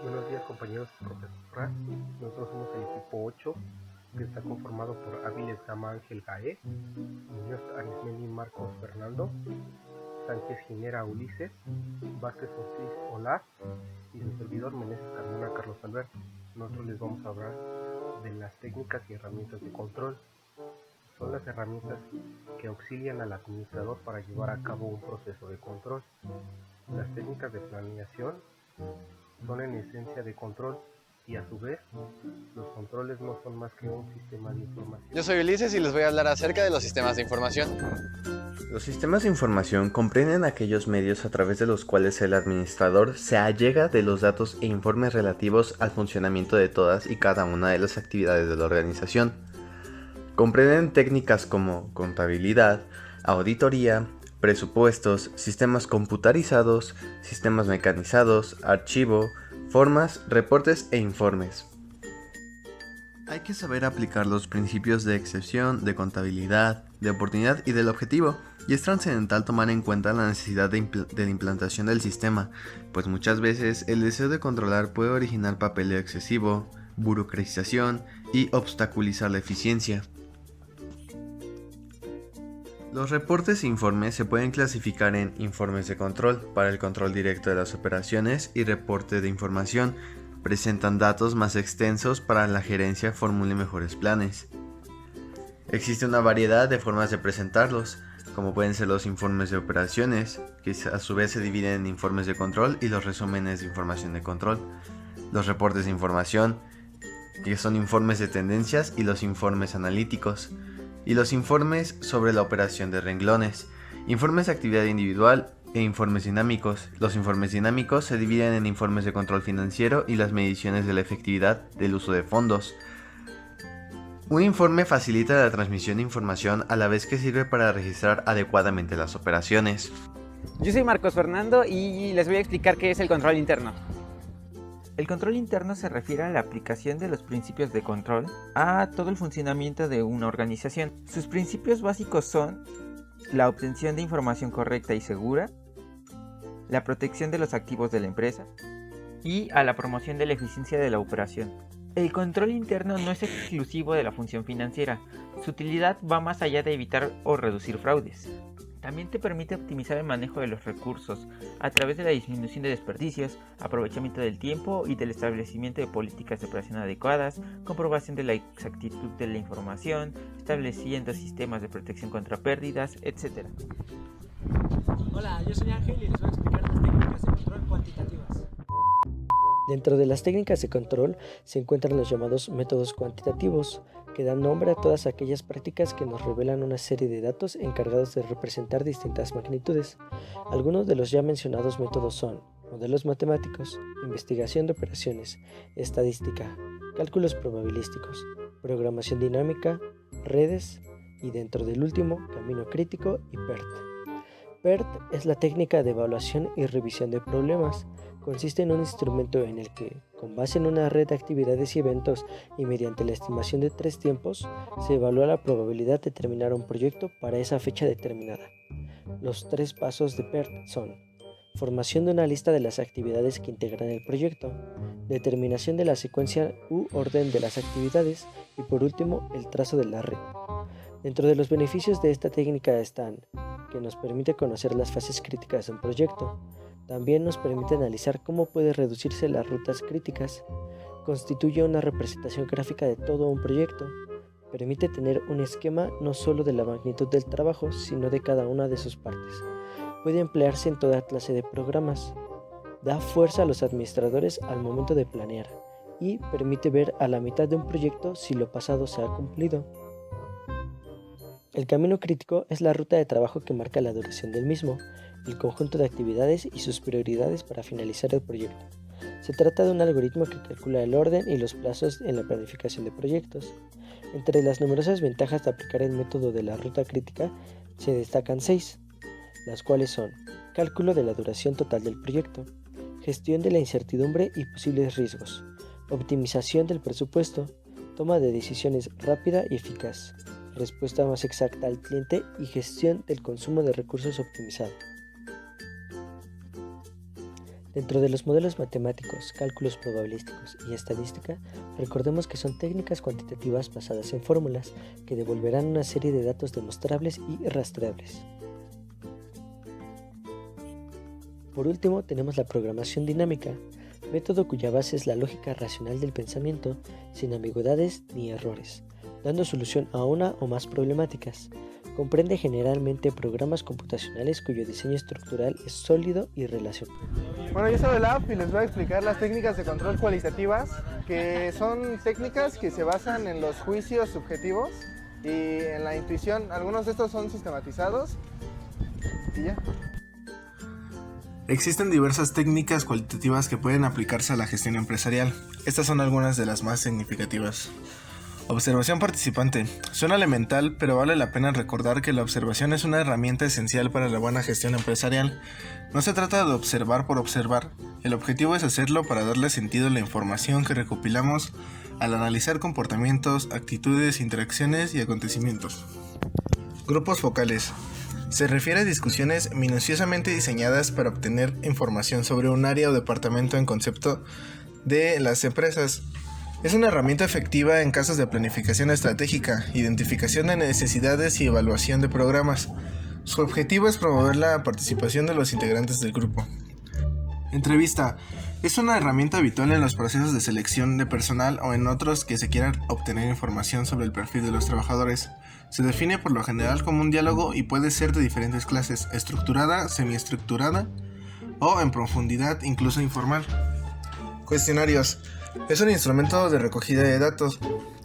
Buenos días compañeros y profesora. Nosotros somos el equipo 8, que está conformado por Áviles Gama Ángel Gaé, Muñoz Arismendi Marcos Fernando, Sánchez Ginera Ulises, Vázquez Ortiz Olaz y su servidor Meneses Carmona Carlos Alberto. Nosotros les vamos a hablar de las técnicas y herramientas de control. Son las herramientas que auxilian al administrador para llevar a cabo un proceso de control. Las técnicas de planeación son en esencia de control y a su vez los controles no son más que un sistema de información. Yo soy Ulises y les voy a hablar acerca de los sistemas de información. Los sistemas de información comprenden aquellos medios a través de los cuales el administrador se allega de los datos e informes relativos al funcionamiento de todas y cada una de las actividades de la organización. Comprenden técnicas como contabilidad, auditoría, presupuestos, sistemas computarizados, sistemas mecanizados, archivo, formas, reportes e informes. Hay que saber aplicar los principios de excepción, de contabilidad, de oportunidad y del objetivo, y es trascendental tomar en cuenta la necesidad de la implantación del sistema, pues muchas veces el deseo de controlar puede originar papeleo excesivo, burocratización y obstaculizar la eficiencia. Los reportes e informes se pueden clasificar en informes de control, para el control directo de las operaciones, y reporte de información. Presentan datos más extensos para la gerencia formule mejores planes. Existe una variedad de formas de presentarlos, como pueden ser los informes de operaciones, que a su vez se dividen en informes de control, y los resúmenes de información de control. Los reportes de información, que son informes de tendencias, y los informes analíticos. Y los informes sobre la operación de renglones, informes de actividad individual e informes dinámicos. Los informes dinámicos se dividen en informes de control financiero y las mediciones de la efectividad del uso de fondos. Un informe facilita la transmisión de información a la vez que sirve para registrar adecuadamente las operaciones. Yo soy Marcos Fernando y les voy a explicar qué es el control interno. El control interno se refiere a la aplicación de los principios de control a todo el funcionamiento de una organización. Sus principios básicos son la obtención de información correcta y segura, la protección de los activos de la empresa y a la promoción de la eficiencia de la operación. El control interno no es exclusivo de la función financiera, su utilidad va más allá de evitar o reducir fraudes. También te permite optimizar el manejo de los recursos a través de la disminución de desperdicios, aprovechamiento del tiempo y del establecimiento de políticas de operación adecuadas, comprobación de la exactitud de la información, estableciendo sistemas de protección contra pérdidas, etc. Hola, yo soy Ángel y les voy a explicar las técnicas de control cuantitativas. Dentro de las técnicas de control se encuentran los llamados métodos cuantitativos, que dan nombre a todas aquellas prácticas que nos revelan una serie de datos encargados de representar distintas magnitudes. Algunos de los ya mencionados métodos son modelos matemáticos, investigación de operaciones, estadística, cálculos probabilísticos, programación dinámica, redes y dentro del último, camino crítico y PERT. PERT es la técnica de evaluación y revisión de problemas. Consiste en un instrumento en el que, con base en una red de actividades y eventos y mediante la estimación de 3 tiempos, se evalúa la probabilidad de terminar un proyecto para esa fecha determinada. Los 3 pasos de PERT son: formación de una lista de las actividades que integran el proyecto, determinación de la secuencia u orden de las actividades y por último, el trazo de la red. Dentro de los beneficios de esta técnica están que nos permite conocer las fases críticas de un proyecto. También nos permite analizar cómo puede reducirse las rutas críticas. Constituye una representación gráfica de todo un proyecto. Permite tener un esquema no solo de la magnitud del trabajo, sino de cada una de sus partes. Puede emplearse en toda clase de programas. Da fuerza a los administradores al momento de planear y permite ver a la mitad de un proyecto si lo pasado se ha cumplido. El camino crítico es la ruta de trabajo que marca la duración del mismo, el conjunto de actividades y sus prioridades para finalizar el proyecto. Se trata de un algoritmo que calcula el orden y los plazos en la planificación de proyectos. Entre las numerosas ventajas de aplicar el método de la ruta crítica se destacan 6, las cuales son: cálculo de la duración total del proyecto, gestión de la incertidumbre y posibles riesgos, optimización del presupuesto, toma de decisiones rápida y eficaz, respuesta más exacta al cliente y gestión del consumo de recursos optimizado. Dentro de los modelos matemáticos, cálculos probabilísticos y estadística, recordemos que son técnicas cuantitativas basadas en fórmulas que devolverán una serie de datos demostrables y rastreables. Por último, tenemos la programación dinámica, método cuya base es la lógica racional del pensamiento, sin ambigüedades ni errores, dando solución a una o más problemáticas. Comprende generalmente programas computacionales cuyo diseño estructural es sólido y relacional. Bueno, yo soy el Lab y les voy a explicar las técnicas de control cualitativas, que son técnicas que se basan en los juicios subjetivos y en la intuición. Algunos de estos son sistematizados y ya. Existen diversas técnicas cualitativas que pueden aplicarse a la gestión empresarial. Estas son algunas de las más significativas. Observación participante. Suena elemental, pero vale la pena recordar que la observación es una herramienta esencial para la buena gestión empresarial. No se trata de observar por observar. El objetivo es hacerlo para darle sentido a la información que recopilamos al analizar comportamientos, actitudes, interacciones y acontecimientos. Grupos focales. Se refiere a discusiones minuciosamente diseñadas para obtener información sobre un área o departamento en concepto de las empresas. Es una herramienta efectiva en casos de planificación estratégica, identificación de necesidades y evaluación de programas. Su objetivo es promover la participación de los integrantes del grupo. Entrevista. Es una herramienta habitual en los procesos de selección de personal o en otros que se quieran obtener información sobre el perfil de los trabajadores. Se define por lo general como un diálogo y puede ser de diferentes clases, estructurada, semiestructurada o en profundidad, incluso informal. Cuestionarios. Es un instrumento de recogida de datos,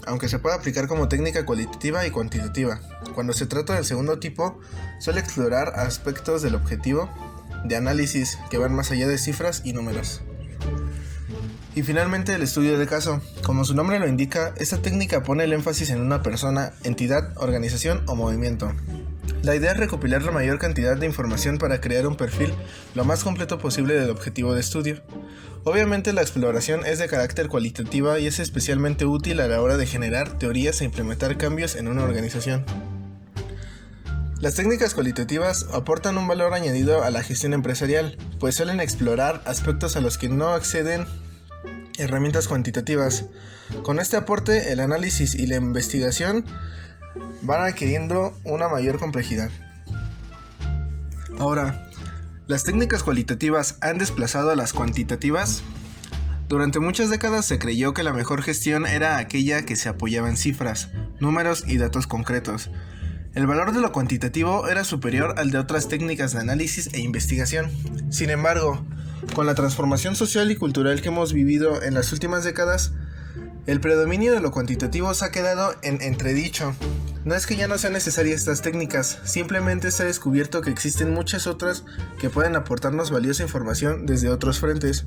aunque se puede aplicar como técnica cualitativa y cuantitativa. Cuando se trata del segundo tipo, suele explorar aspectos del objetivo de análisis que van más allá de cifras y números. Y finalmente el estudio de caso. Como su nombre lo indica, esta técnica pone el énfasis en una persona, entidad, organización o movimiento. La idea es recopilar la mayor cantidad de información para crear un perfil lo más completo posible del objetivo de estudio. Obviamente la exploración es de carácter cualitativa y es especialmente útil a la hora de generar teorías e implementar cambios en una organización. Las técnicas cualitativas aportan un valor añadido a la gestión empresarial, pues suelen explorar aspectos a los que no acceden herramientas cuantitativas. Con este aporte, el análisis y la investigación van adquiriendo una mayor complejidad. Ahora, ¿las técnicas cualitativas han desplazado a las cuantitativas? Durante muchas décadas se creyó que la mejor gestión era aquella que se apoyaba en cifras, números y datos concretos. El valor de lo cuantitativo era superior al de otras técnicas de análisis e investigación. Sin embargo, con la transformación social y cultural que hemos vivido en las últimas décadas, el predominio de lo cuantitativo se ha quedado en entredicho. No es que ya no sean necesarias estas técnicas, simplemente se ha descubierto que existen muchas otras que pueden aportarnos valiosa información desde otros frentes.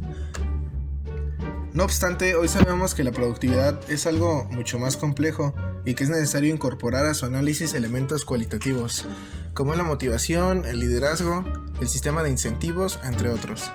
No obstante, hoy sabemos que la productividad es algo mucho más complejo y que es necesario incorporar a su análisis elementos cualitativos, como la motivación, el liderazgo, el sistema de incentivos, entre otros.